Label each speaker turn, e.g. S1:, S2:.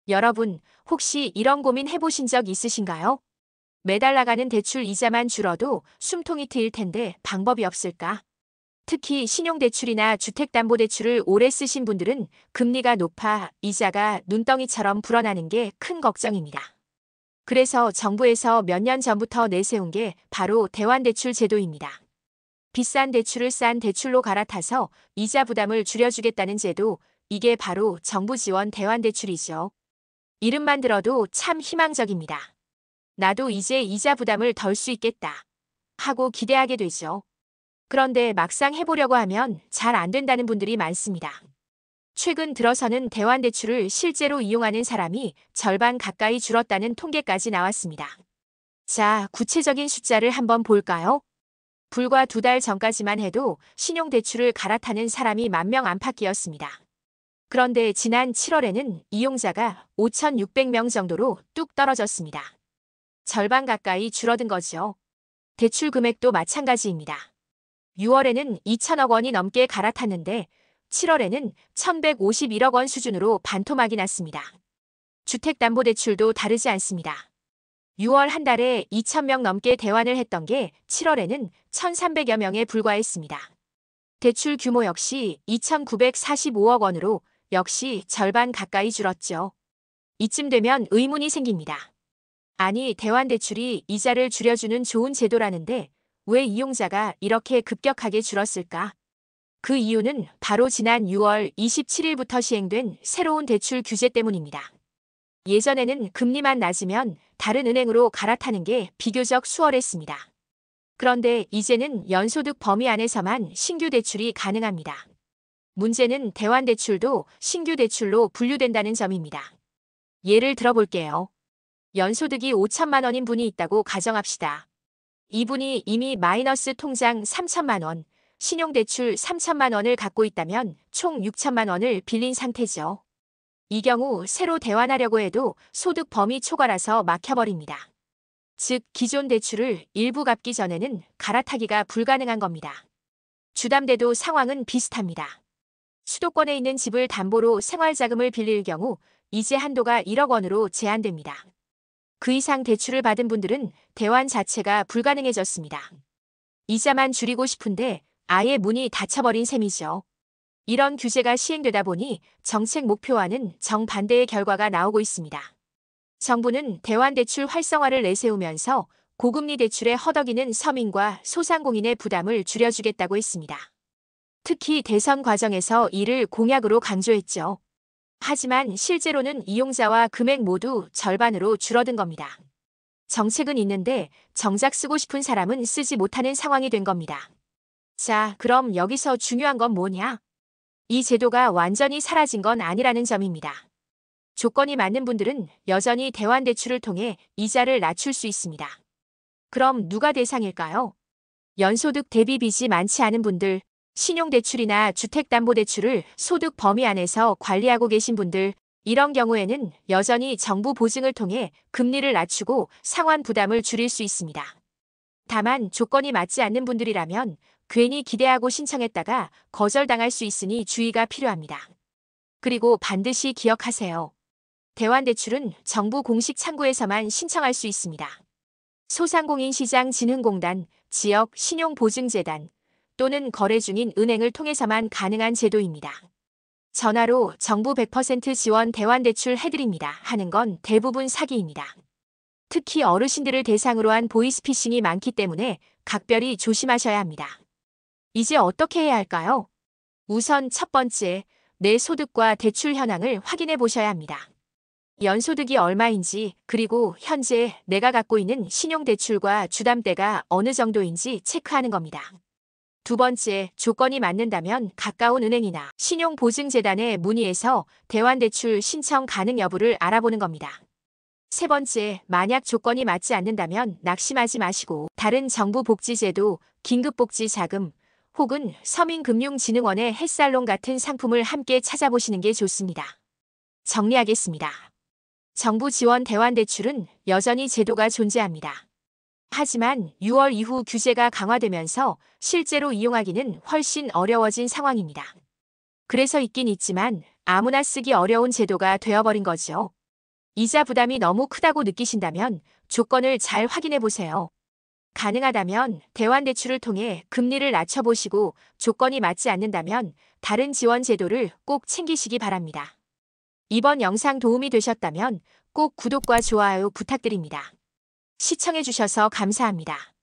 S1: 여러분, 혹시 이런 고민 해보신 적 있으신가요? 매달 나가는 대출 이자만 줄어도 숨통이 트일 텐데 방법이 없을까? 특히 신용대출이나 주택담보대출을 오래 쓰신 분들은 금리가 높아 이자가 눈덩이처럼 불어나는 게 큰 걱정입니다. 그래서 정부에서 몇 년 전부터 내세운 게 바로 대환대출 제도입니다. 비싼 대출을 싼 대출로 갈아타서 이자 부담을 줄여주겠다는 제도, 이게 바로 정부 지원 대환대출이죠. 이름만 들어도 참 희망적입니다. 나도 이제 이자 부담을 덜 수 있겠다 하고 기대하게 되죠. 그런데 막상 해보려고 하면 잘 안 된다는 분들이 많습니다. 최근 들어서는 대환대출을 실제로 이용하는 사람이 절반 가까이 줄었다는 통계까지 나왔습니다. 자, 구체적인 숫자를 한번 볼까요? 불과 2달 전까지만 해도 신용대출을 갈아타는 사람이 10,000명 안팎이었습니다. 그런데 지난 7월에는 이용자가 5,600명 정도로 뚝 떨어졌습니다. 절반 가까이 줄어든 거죠. 대출 금액도 마찬가지입니다. 6월에는 2천억 원이 넘게 갈아탔는데 7월에는 1,151억 원 수준으로 반토막이 났습니다. 주택담보대출도 다르지 않습니다. 6월 한 달에 2,000명 넘게 대환을 했던 게 7월에는 1,300여 명에 불과했습니다. 대출 규모 역시 2,945억 원으로 역시 절반 가까이 줄었죠. 이쯤 되면 의문이 생깁니다. 아니, 대환대출이 이자를 줄여주는 좋은 제도라는데 왜 이용자가 이렇게 급격하게 줄었을까? 그 이유는 바로 지난 6월 27일부터 시행된 새로운 대출 규제 때문입니다. 예전에는 금리만 낮으면 다른 은행으로 갈아타는 게 비교적 수월했습니다. 그런데 이제는 연소득 범위 안에서만 신규 대출이 가능합니다. 문제는 대환대출도 신규 대출로 분류된다는 점입니다. 예를 들어볼게요. 연소득이 5천만 원인 분이 있다고 가정합시다. 이분이 이미 마이너스 통장 3천만 원, 신용대출 3천만 원을 갖고 있다면 총 6천만 원을 빌린 상태죠. 이 경우 새로 대환하려고 해도 소득 범위 초과라서 막혀버립니다. 즉, 기존 대출을 일부 갚기 전에는 갈아타기가 불가능한 겁니다. 주담대도 상황은 비슷합니다. 수도권에 있는 집을 담보로 생활자금을 빌릴 경우 이제 한도가 1억 원으로 제한됩니다. 그 이상 대출을 받은 분들은 대환 자체가 불가능해졌습니다. 이자만 줄이고 싶은데 아예 문이 닫혀버린 셈이죠. 이런 규제가 시행되다 보니 정책 목표와는 정반대의 결과가 나오고 있습니다. 정부는 대환대출 활성화를 내세우면서 고금리 대출에 허덕이는 서민과 소상공인의 부담을 줄여주겠다고 했습니다. 특히 대선 과정에서 이를 공약으로 강조했죠. 하지만 실제로는 이용자와 금액 모두 절반으로 줄어든 겁니다. 정책은 있는데 정작 쓰고 싶은 사람은 쓰지 못하는 상황이 된 겁니다. 자, 그럼 여기서 중요한 건 뭐냐? 이 제도가 완전히 사라진 건 아니라는 점입니다. 조건이 맞는 분들은 여전히 대환대출을 통해 이자를 낮출 수 있습니다. 그럼 누가 대상일까요? 연소득 대비 빚이 많지 않은 분들, 신용대출이나 주택담보대출을 소득 범위 안에서 관리하고 계신 분들, 이런 경우에는 여전히 정부 보증을 통해 금리를 낮추고 상환 부담을 줄일 수 있습니다. 다만 조건이 맞지 않는 분들이라면 괜히 기대하고 신청했다가 거절당할 수 있으니 주의가 필요합니다. 그리고 반드시 기억하세요. 대환대출은 정부 공식 창구에서만 신청할 수 있습니다. 소상공인시장진흥공단, 지역신용보증재단 또는 거래 중인 은행을 통해서만 가능한 제도입니다. 전화로 정부 100% 지원 대환대출 해드립니다 하는 건 대부분 사기입니다. 특히 어르신들을 대상으로 한 보이스피싱이 많기 때문에 각별히 조심하셔야 합니다. 이제 어떻게 해야 할까요? 우선 첫 번째, 내 소득과 대출 현황을 확인해 보셔야 합니다. 연소득이 얼마인지, 그리고 현재 내가 갖고 있는 신용대출과 주담대가 어느 정도인지 체크하는 겁니다. 두 번째, 조건이 맞는다면 가까운 은행이나 신용보증재단에 문의해서 대환대출 신청 가능 여부를 알아보는 겁니다. 세 번째, 만약 조건이 맞지 않는다면 낙심하지 마시고 다른 정부 복지제도, 긴급복지자금 혹은 서민금융진흥원의 헬살롱 같은 상품을 함께 찾아보시는 게 좋습니다. 정리하겠습니다. 정부 지원 대환대출은 여전히 제도가 존재합니다. 하지만 6월 이후 규제가 강화되면서 실제로 이용하기는 훨씬 어려워진 상황입니다. 그래서 있긴 있지만 아무나 쓰기 어려운 제도가 되어버린 거죠. 이자 부담이 너무 크다고 느끼신다면 조건을 잘 확인해 보세요. 가능하다면 대환대출을 통해 금리를 낮춰보시고 조건이 맞지 않는다면 다른 지원 제도를 꼭 챙기시기 바랍니다. 이번 영상 도움이 되셨다면 꼭 구독과 좋아요 부탁드립니다. 시청해주셔서 감사합니다.